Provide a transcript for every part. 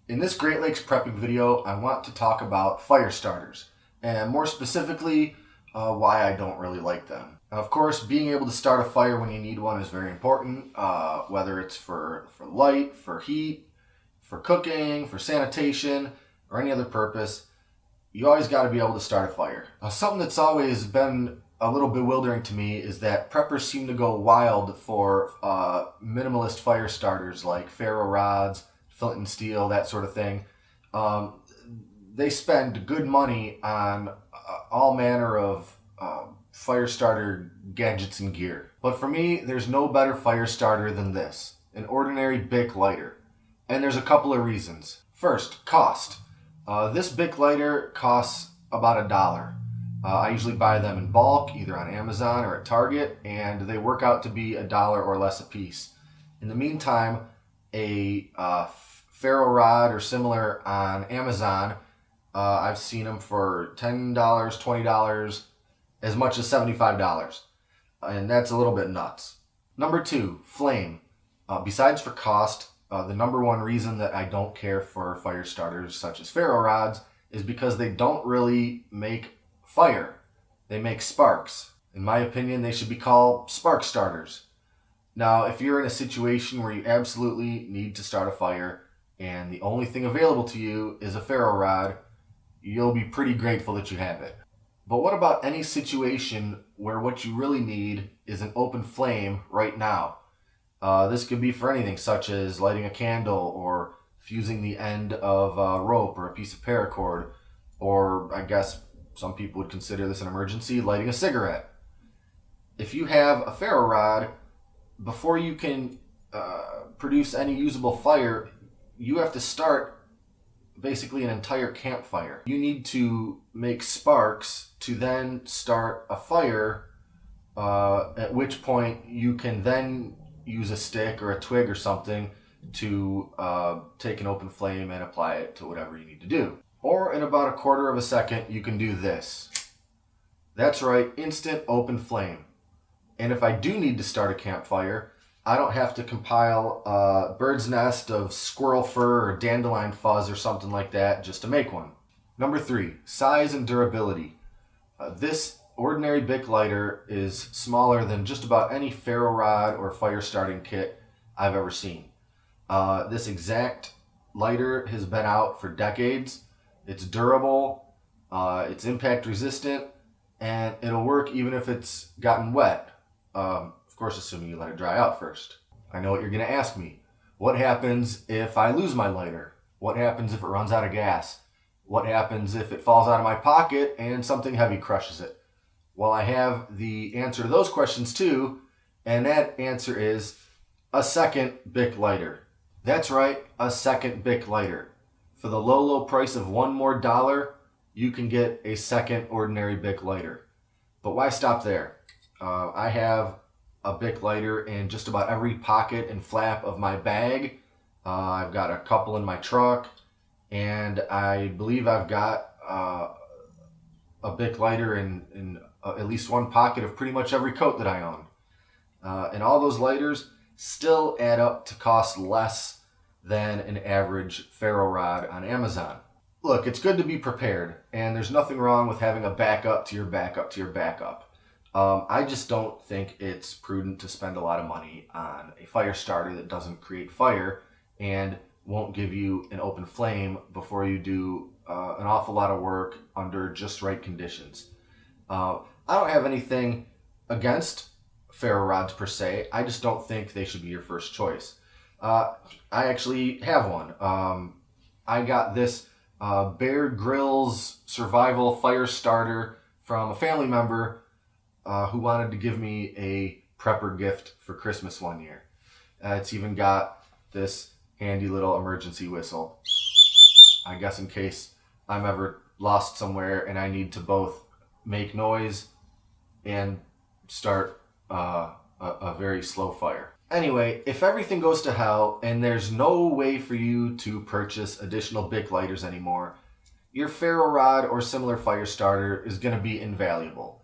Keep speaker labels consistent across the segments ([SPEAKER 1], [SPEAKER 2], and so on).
[SPEAKER 1] In this Great Lakes prepping video, I want to talk about fire starters, and more specifically, why I don't really like them. Now, of course, being able to start a fire when you need one is very important, whether it's for light, for heat, for cooking, for sanitation, or any other purpose. You always got to be able to start a fire. Something that's always been a little bewildering to me is that preppers seem to go wild for minimalist fire starters like ferro rods, flint and steel, that sort of thing. They spend good money on all manner of fire starter gadgets and gear. But for me, there's no better fire starter than this, an ordinary Bic lighter. And there's a couple of reasons. First, cost. This Bic lighter costs about $1. I usually buy them in bulk, either on Amazon or at Target, and they work out to be $1 or less a piece. In the meantime, a ferro rod or similar on Amazon, I've seen them for $10, $20, as much as $75. And that's a little bit nuts. Number two, flame. Besides for cost, the number one reason that I don't care for fire starters such as ferro rods is because they don't really make fire. They make sparks. In my opinion, they should be called spark starters. Now, if you're in a situation where you absolutely need to start a fire and the only thing available to you is a ferro rod, you'll be pretty grateful that you have it. But what about any situation where what you really need is an open flame right now? This could be for anything, such as lighting a candle or fusing the end of a rope or a piece of paracord, or I guess some people would consider this an emergency, lighting a cigarette. If you have a ferro rod, before you can produce any usable fire, you have to start basically an entire campfire. You need to make sparks to then start a fire, at which point you can then use a stick or a twig or something to take an open flame and apply it to whatever you need to do. Or in about a quarter of a second, you can do this. That's right, instant open flame. And if I do need to start a campfire, I don't have to compile a bird's nest of squirrel fur or dandelion fuzz or something like that just to make one. Number three, size and durability. This ordinary Bic lighter is smaller than just about any ferro rod or fire starting kit I've ever seen. This exact lighter has been out for decades. It's durable, it's impact resistant, and it'll work even if it's gotten wet. Of course, assuming you let it dry out first. I know what you're going to ask me. What happens if I lose my lighter? What happens if it runs out of gas? What happens if it falls out of my pocket and something heavy crushes it? Well, I have the answer to those questions too, and that answer is a second Bic lighter. That's right, a second Bic lighter. For the low price of $1 more, you can get a second ordinary Bic lighter. But why stop there? I have a Bic lighter in just about every pocket and flap of my bag. I've got a couple in my truck, and I believe I've got a Bic lighter in at least one pocket of pretty much every coat that I own. And all those lighters still add up to cost less than an average ferro rod on Amazon. Look, it's good to be prepared, and there's nothing wrong with having a backup to your backup to your backup. I just don't think it's prudent to spend a lot of money on a fire starter that doesn't create fire and won't give you an open flame before you do an awful lot of work under just right conditions. I don't have anything against ferro rods per se. I just don't think they should be your first choice. I actually have one. I got this Bear Grylls survival fire starter from a family member who wanted to give me a prepper gift for Christmas one year. It's even got this handy little emergency whistle. I guess in case I'm ever lost somewhere and I need to both make noise and start a very slow fire. Anyway, if everything goes to hell and there's no way for you to purchase additional Bic lighters anymore, your ferro rod or similar fire starter is going to be invaluable.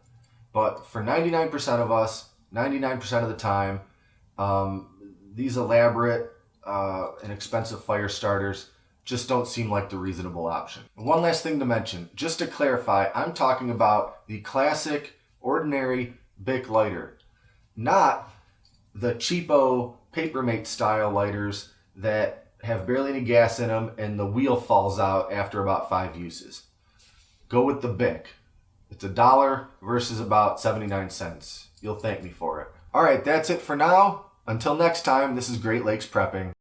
[SPEAKER 1] But for 99% of us, 99% of the time, these elaborate and expensive fire starters just don't seem like the reasonable option. One last thing to mention, just to clarify, I'm talking about the classic, ordinary Bic lighter, not the cheapo Papermate style lighters that have barely any gas in them and the wheel falls out after about 5 uses. Go with the Bic. It's $1 versus about 79 cents. You'll thank me for it. All right, that's it for now. Until next time, this is Great Lakes Prepping.